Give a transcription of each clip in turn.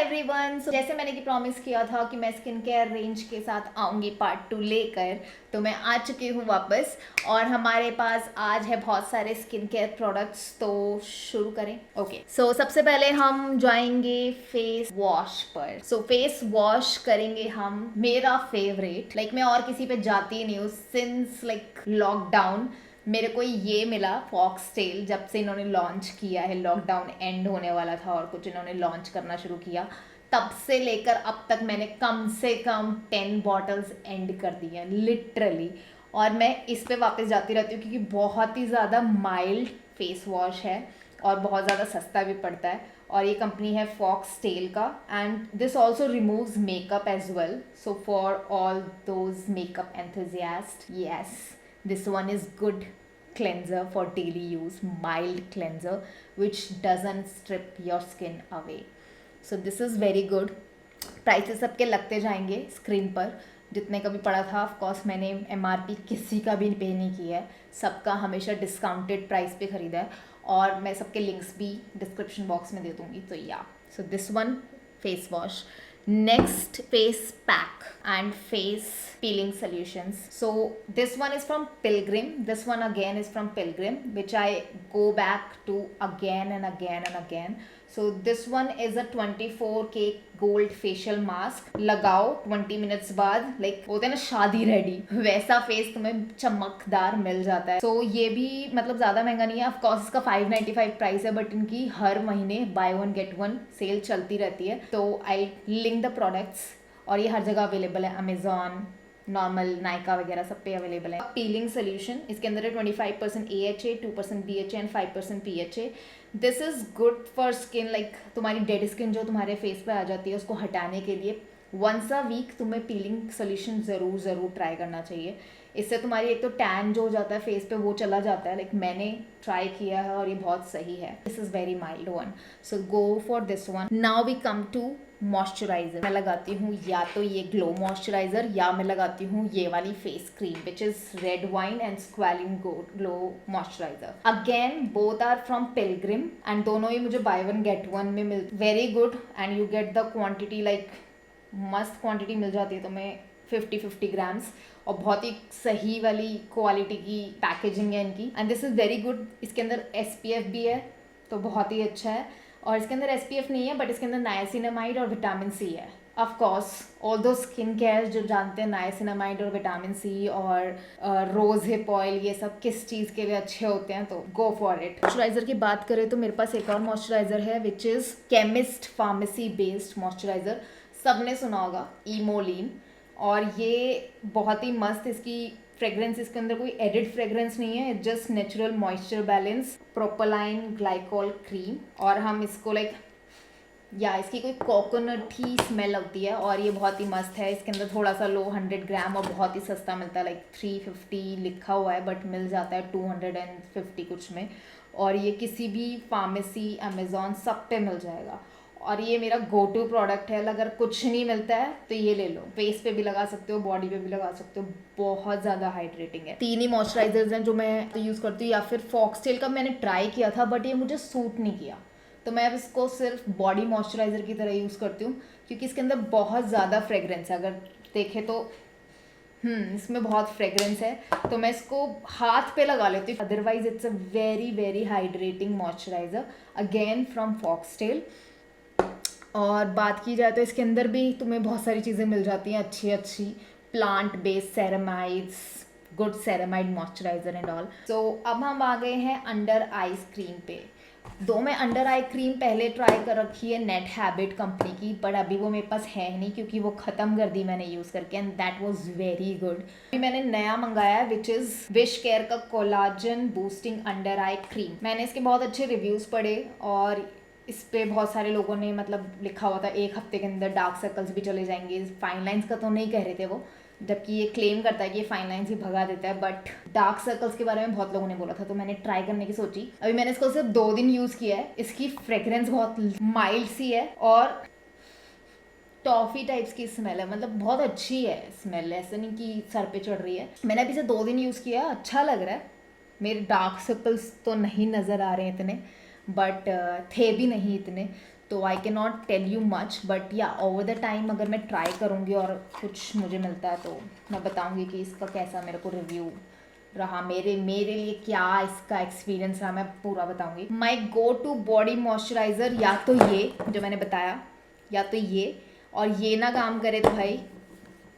Everyone, जैसे मैंने कि प्रॉमिस किया था कि मैं स्किन केयर रेंज के साथ आऊँगी पार्ट 2 लेकर, तो मैं आ चुकी हूँ वापस। और हमारे पास आज है बहुत सारे स्किन केयर प्रोडक्ट्स, तो शुरू करें। ओके, सो सबसे पहले हम जाएंगे फेस वॉश पर। सो फेस वॉश करेंगे हम, मेरा फेवरेट, लाइक मैं और किसी पे जाती नहीं हूँ सिंस लाइक लॉकडाउन। मेरे को ये मिला फॉक्सटेल, जब से इन्होंने लॉन्च किया है, लॉकडाउन एंड होने वाला था और कुछ इन्होंने लॉन्च करना शुरू किया, तब से लेकर अब तक मैंने कम से कम 10 बॉटल्स एंड कर दी हैं लिटरली। और मैं इस पे वापस जाती रहती हूँ क्योंकि बहुत ही ज़्यादा माइल्ड फेस वॉश है और बहुत ज़्यादा सस्ता भी पड़ता है। और ये कंपनी है फॉक्सटेल का, and this also removes makeup as well, so for all those makeup enthusiast, yes, this one is good cleanser for daily use, mild cleanser which doesn't strip your skin away. So this is very good. Prices सबके लगते जाएंगे screen पर, जितने का भी पड़ा था। Of course मैंने MRP किसी का भी पे नहीं किया है, सबका हमेशा डिस्काउंटेड प्राइस पे ख़रीदा है, और मैं सबके लिंक्स भी डिस्क्रिप्शन बॉक्स में दे दूँगी। तो या, so this one face wash. Next, face pack and face peeling solutions. So this one is from Pilgrim. This one again is from Pilgrim, which I go back to again and again and again. So this one is a 24K gold facial mask. लगाओ 20 minutes बाद, like होते हैं ना शादी ready, वैसा face तुम्हें चमकदार मिल जाता है. तो ये भी मतलब ज़्यादा महंगा नहीं है. ऑफ कोर्स इसका 595 प्राइस है, बट इनकी हर महीने buy one get one sale चलती रहती है. तो आई लिंक द प्रोडक्ट्स, और ये हर जगह अवेलेबल है, अमेजॉन, नॉर्मल, नायका वगैरह सब पे अवेलेबल है. पीलिंग सोल्यूशन, इसके अंदर है 25% AHA, 2% BHA and 5% PHA. This is good for skin, like तुम्हारी डेड स्किन जो तुम्हारे फेस पे आ जाती है उसको हटाने के लिए वंस अ वीक तुम्हें पीलिंग सोल्यूशन ज़रूर ट्राई करना चाहिए. इससे तुम्हारी एक तो टैन जो हो जाता है फेस पे वो चला जाता है. लाइक मैंने ट्राई किया है और ये बहुत सही है. This is very mild one, so go for this one. Now we come to moisturiser. मैं लगाती हूँ या तो ये ग्लो मॉइस्चराइजर, या मैं लगाती हूँ ये वाली face cream which is red wine and squalane glow moisturizer. Again both are from Pilgrim, and दोनों ही मुझे बाय वन गेट वन में मिल, very good, and you get the quantity, like मस्त क्वांटिटी मिल जाती है तुम्हें, 50 ग्राम्स, और बहुत ही सही वाली क्वालिटी की पैकेजिंग है इनकी. And this is very good. इसके अंदर SPF भी है, तो बहुत ही अच्छा है. और इसके अंदर SPF नहीं है, बट इसके अंदर नायासिनामाइड और विटामिन C है. ऑफ कोर्स ऑल दो स्किन केयर जो जानते हैं नायासिनामाइड और विटामिन C और रोज हिप ऑयल, ये सब किस चीज़ के लिए अच्छे होते हैं, तो गो फॉर इट. मॉइस्चराइजर की बात करें तो मेरे पास एक और मॉइस्चराइजर है which is chemist pharmacy based moisturiser. सबने सुना होगा इमोलिन, और ये बहुत ही मस्त, इसकी फ्रेग्रेंस, इसके अंदर कोई एडिड फ्रेग्रेंस नहीं है, just natural moisture balance propylene glycol cream. और हम इसको लाइक, या इसकी कोई कोकोनट ही स्मेल होती है, और ये बहुत ही मस्त है. इसके अंदर थोड़ा सा लो 100 ग्राम, और बहुत ही सस्ता मिलता है, लाइक 350 लिखा हुआ है बट मिल जाता है 250 कुछ में. और ये किसी भी फार्मेसी, अमेजॉन, सब पे मिल जाएगा. और ये मेरा गो टू प्रोडक्ट है. अगर कुछ नहीं मिलता है तो ये ले लो. फेस पे भी लगा सकते हो, बॉडी पे भी लगा सकते हो, बहुत ज़्यादा हाइड्रेटिंग है. 3 ही मॉइस्चराइजर्स हैं जो मैं यूज़ करती हूँ, या फिर फॉक्सटेल का मैंने ट्राई किया था बट ये मुझे सूट नहीं किया, तो मैं अब इसको सिर्फ बॉडी मॉइस्चराइज़र की तरह यूज़ करती हूँ, क्योंकि इसके अंदर बहुत ज़्यादा फ्रेग्रेंस है. अगर देखें तो इसमें बहुत फ्रेग्रेंस है, तो मैं इसको हाथ पे लगा लेती हूँ. Otherwise it's a very hydrating moisturiser, again from foxtail. और बात की जाए तो इसके अंदर भी तुम्हें बहुत सारी चीज़ें मिल जाती हैं अच्छी plant based ceramides, good ceramide moisturizer and all. So अब हम आ गए हैं अंडर आईज क्रीम पे. मैं अंडर आई क्रीम पहले ट्राई कर रखी है नेट हैबिट कंपनी की, बट अभी वो मेरे पास है नहीं क्योंकि वो ख़त्म कर दी मैंने यूज़ करके, and that was very good. अभी मैंने नया मंगाया है विच इज़ विश केयर का collagen boosting under eye cream. मैंने इसके बहुत अच्छे रिव्यूज़ पढ़े, और इस पे बहुत सारे लोगों ने मतलब लिखा हुआ था 1 हफ्ते के अंदर डार्क सर्कल्स भी चले जाएंगे. फाइन लाइन्स का तो नहीं कह रहे थे वो, जबकि ये क्लेम करता है कि ये फाइन लाइन्स ही भगा देता है, बट डार्क सर्कल्स के बारे में बहुत लोगों ने बोला था, तो मैंने ट्राई करने की सोची. अभी मैंने इसको सिर्फ 2 दिन यूज़ किया है. इसकी फ्रेग्रेंस बहुत माइल्ड सी है, और टॉफ़ी टाइप्स की स्मेल है, मतलब बहुत अच्छी है स्मेल, ऐसा नहीं कि सर पे चढ़ रही है. मैंने अभी से 2 दिन यूज़ किया, अच्छा लग रहा है. मेरे डार्क सर्कल्स तो नहीं नज़र आ रहे हैं इतने, बट थे भी नहीं इतने, तो I can not tell you much, but yeah over the time अगर मैं ट्राई करूँगी और कुछ मुझे मिलता है तो मैं बताऊँगी कि इसका कैसा मेरे को रिव्यू रहा, मेरे लिए क्या इसका एक्सपीरियंस रहा, मैं पूरा बताऊँगी। माई गो टू बॉडी मॉइस्चराइज़र या तो ये जो मैंने बताया, या तो ये, और ये ना काम करे तो भाई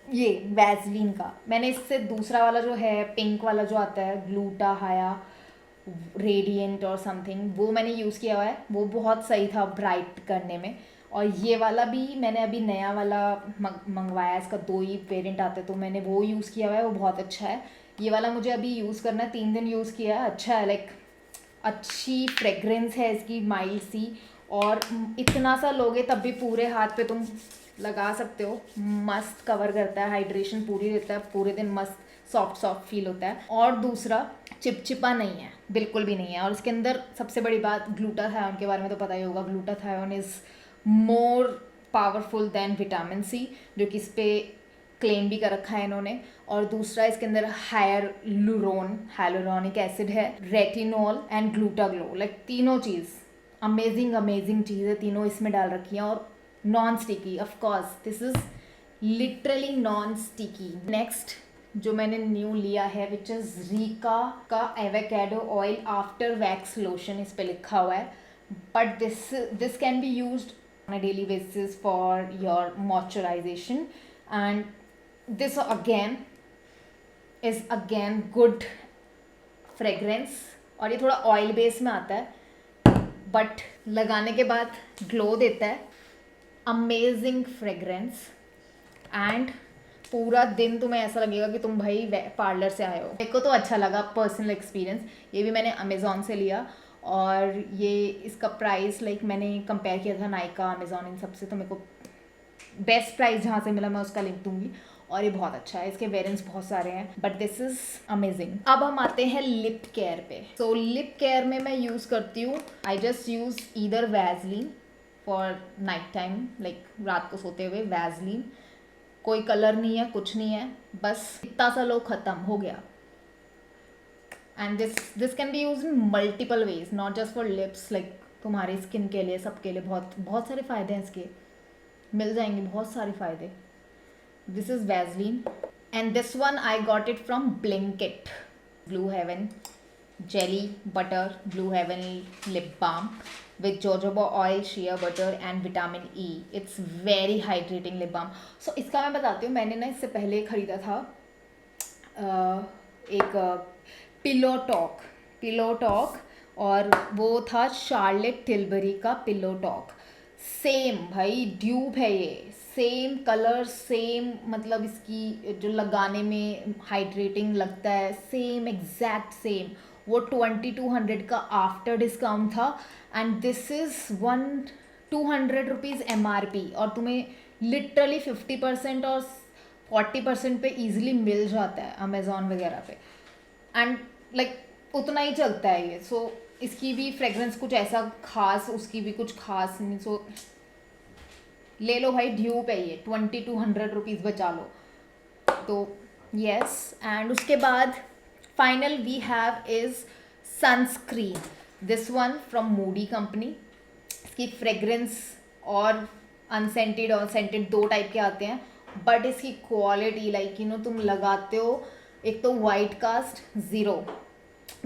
ये वैसलीन का। मैंने इससे दूसरा वाला जो है पिंक वाला जो आता है ग्लूटाहाया रेडिएंट और समथिंग, वो मैंने यूज़ किया हुआ है, वो बहुत सही था ब्राइट करने में। और ये वाला भी मैंने अभी नया वाला मंगवाया, इसका 2 ही वेरिएंट आते हैं तो मैंने वो यूज़ किया हुआ है, वो बहुत अच्छा है। ये वाला मुझे अभी यूज़ करना है, 3 दिन यूज़ किया है, अच्छा है, लाइक अच्छी फ्रेगरेंस है इसकी, माइल्ड सी, और इतना सा लोगे तब भी पूरे हाथ पे तुम लगा सकते हो, मस्त कवर करता है, हाइड्रेशन पूरी देता है, पूरे दिन मस्त सॉफ्ट सॉफ्ट फील होता है। और दूसरा चिपचिपा नहीं है, बिल्कुल भी नहीं है। और इसके अंदर सबसे बड़ी बात, ग्लूटाथायोन के बारे में तो पता ही होगा, glutathione is more powerful than vitamin C, जो कि इस पर क्लेम भी कर रखा है इन्होंने। और दूसरा इसके अंदर हायलुरोनिक एसिड है, रेटिनॉल एंड ग्लूटाग्लो, लाइक तीनों चीज़ अमेजिंग चीज़ है, तीनों इसमें डाल रखी हैं। और non sticky, of course this is literally non sticky. Next जो मैंने न्यू लिया है विच इज़ रीका का avocado oil after wax lotion, इस पे लिखा हुआ है, but this can be used on a daily basis for your moisturisation, and this again is again good fragrance. और ये थोड़ा ऑयल बेस में आता है, बट लगाने के बाद ग्लो देता है, अमेजिंग फ्रेग्रेंस, एंड पूरा दिन तुम्हें ऐसा लगेगा कि तुम भाई पार्लर से आए हो। मेरे को तो अच्छा लगा, पर्सनल एक्सपीरियंस। ये भी मैंने अमेज़ॉन से लिया, और ये इसका प्राइस लाइक मैंने कंपेयर किया था नाइका, अमेज़ॉन, इन सब से, तो मेरे को बेस्ट प्राइस जहाँ से मिला मैं उसका लिंक दूंगी। और ये बहुत अच्छा है, इसके वेरिएंट्स बहुत सारे हैं, बट दिस इज अमेजिंग। अब हम आते हैं लिप केयर पे। सो लिप केयर में मैं यूज़ करती हूँ, I just use either Vaseline for night time, like रात को सोते हुए वैसलीन, कोई कलर नहीं है, कुछ नहीं है, बस इतना सा लो, ख़त्म हो गया। And this can be use in multiple ways, not just for lips, like तुम्हारी स्किन के लिए, सबके लिए बहुत सारे फ़ायदे हैं इसके, मिल जाएंगे बहुत सारे फ़ायदे। This is Vaseline, and this one I got it from Blinkit. Blue Heaven Jelly Butter Blue Heaven Lip Balm with jojoba oil, shea butter and vitamin E. It's very hydrating lip balm. So इसका मैं बताती हूँ, मैंने ना इससे पहले खरीदा था एक पिलो टॉक, और वो था शार्लेट टिलबरी का पिलो टॉक। सेम भाई ड्यूब है ये, सेम कलर, सेम, मतलब इसकी जो लगाने में हाइड्रेटिंग लगता है, सेम एग्जैक्ट सेम। वो 2200 का आफ्टर डिस्काउंट था, and this is 200 rupees MRP, और तुम्हें लिटरली 50% और 40% पे ईजिली मिल जाता है अमेज़ॉन वगैरह पे, एंड लाइक उतना ही चलता है ये। सो इसकी भी फ्रेगरेंस कुछ ऐसा खास, उसकी भी कुछ खास नहीं। सो ले लो भाई, ड्यूब है ये, 2200 रुपीज़ बचा लो तो यस। एंड उसके बाद final we have is sunscreen, this one from Moody company. इसकी फ्रेगरेंस और अनसेंटेड और सेंटेड 2 टाइप के आते हैं, बट इसकी क्वालिटी लाइक यू नो, तुम लगाते हो, एक तो वाइट कास्ट 0,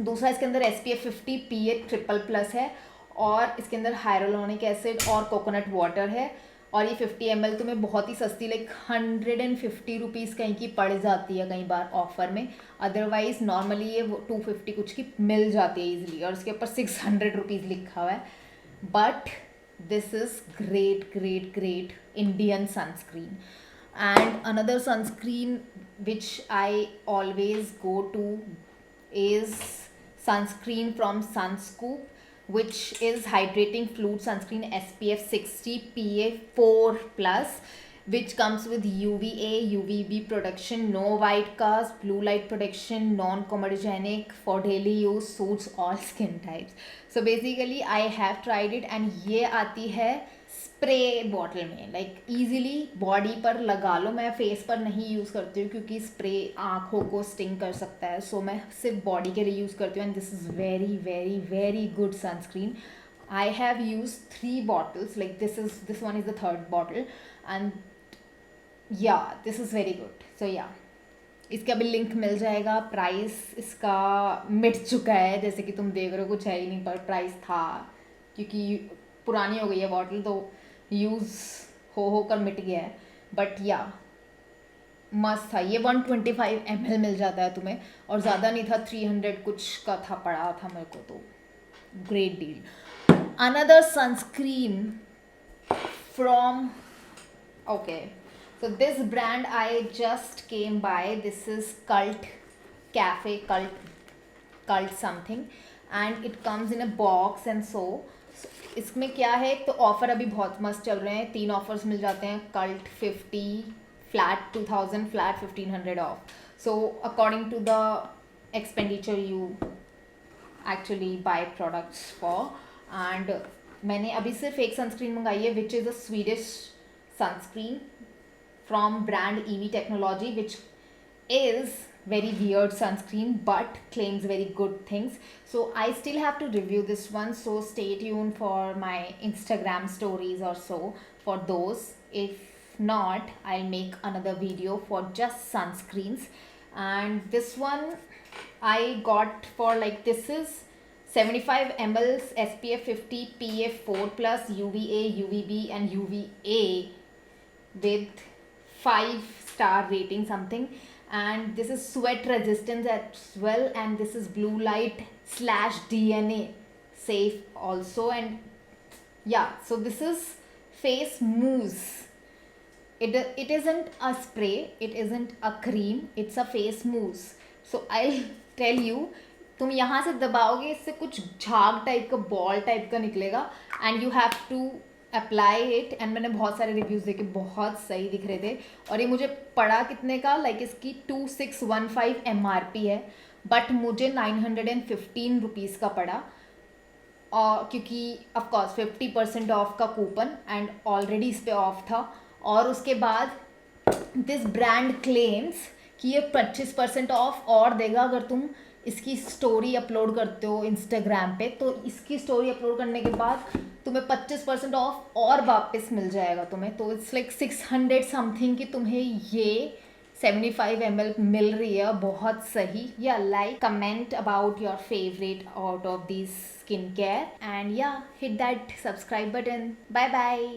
दूसरा इसके अंदर SPF 50 PA++ है, और इसके अंदर हाइलोरोनिक एसिड और कोकोनट वाटर है। और ये 50 ml तुम्हें बहुत ही सस्ती, लाइक 150 रुपीज़ कहीं की पड़ जाती है कई बार ऑफर में, अदरवाइज नॉर्मली ये 250 कुछ की मिल जाती है ईजिली, और इसके ऊपर 600 रुपीज़ लिखा हुआ है। But this is great Indian sunscreen. And another sunscreen which I always go to is sunscreen from Sunscoop, which is hydrating fluid sunscreen SPF 60 PA++, which comes with UVA UVB protection, no white cast, blue light protection, non-comedogenic, for daily use, suits all skin types. So basically I have tried it, and ये आती है spray bottle में, like easily body पर लगा लो। मैं face पर नहीं use करती हूँ क्योंकि स्प्रे आँखों को स्टिंग कर सकता है, सो मैं सिर्फ बॉडी के लिए यूज़ करती हूँ, and this is very good sunscreen. I have used 3 bottles, like this one is the third bottle, and yeah, this is very good. So yeah, इसका भी लिंक मिल जाएगा. प्राइस इसका मिट चुका है, जैसे कि तुम देख रहे हो, कुछ है ही नहीं, पर प्राइस था क्योंकि पुरानी हो गई है बॉटल, तो यूज़ हो कर मिट गया है. बट या मस्त था ये. 125 ml मिल जाता है तुम्हें, और ज़्यादा नहीं था, 300 कुछ का था, पड़ा था मेरे को, तो great deal. Another sunscreen from, okay, so this brand I just came by. This is Cult Cafe, Cult something, and it comes in a box and so इसमें क्या है, तो ऑफ़र अभी बहुत मस्त चल रहे हैं. 3 ऑफर्स मिल जाते हैं. Cult 50 flat, 2000 flat, 1500 off. So according to the expenditure you actually buy products for. And मैंने अभी सिर्फ एक सनस्क्रीन मंगाई है, which is a Swedish sunscreen from brand EV Technology, which is very weird sunscreen but claims very good things. So I still have to review this one, so stay tuned for my Instagram stories or so for those. If not, I'll make another video for just sunscreens. And this one I got for, like, this is 75 ml, SPF 50, PA 4+, UVA, UVB and UVA with 5-star rating something. And this is sweat resistance as well, and this is blue light / DNA safe also. And yeah, so this is face mousse. It isn't a spray, it isn't a cream, it's a face mousse. So I'll tell you, तुम यहाँ से दबाओगे, इससे कुछ झाग type का, ball type का निकलेगा, and you have to apply it. And मैंने बहुत सारे रिव्यूज़ देखे, बहुत सही दिख रहे थे. और ये मुझे पड़ा कितने का, लाइक इसकी 2615 MRP है, बट मुझे 915 रुपीज़ का पड़ा. और क्योंकि ऑफकोर्स 50% ऑफ का कूपन, एंड ऑलरेडी इस पर ऑफ था. और उसके बाद दिस ब्रांड क्लेम्स कि ये 25% ऑफ और देगा अगर तुम इसकी स्टोरी अपलोड करते हो इंस्टाग्राम पे. तो इसकी स्टोरी अपलोड करने के बाद तुम्हें 25% ऑफ और वापस मिल जाएगा तुम्हें. तो इट्स लाइक 600 समथिंग की तुम्हें ये 75 ml मिल रही है. बहुत सही. या like, comment about your favourite out of this skin care, and या hit that subscribe button. Bye bye.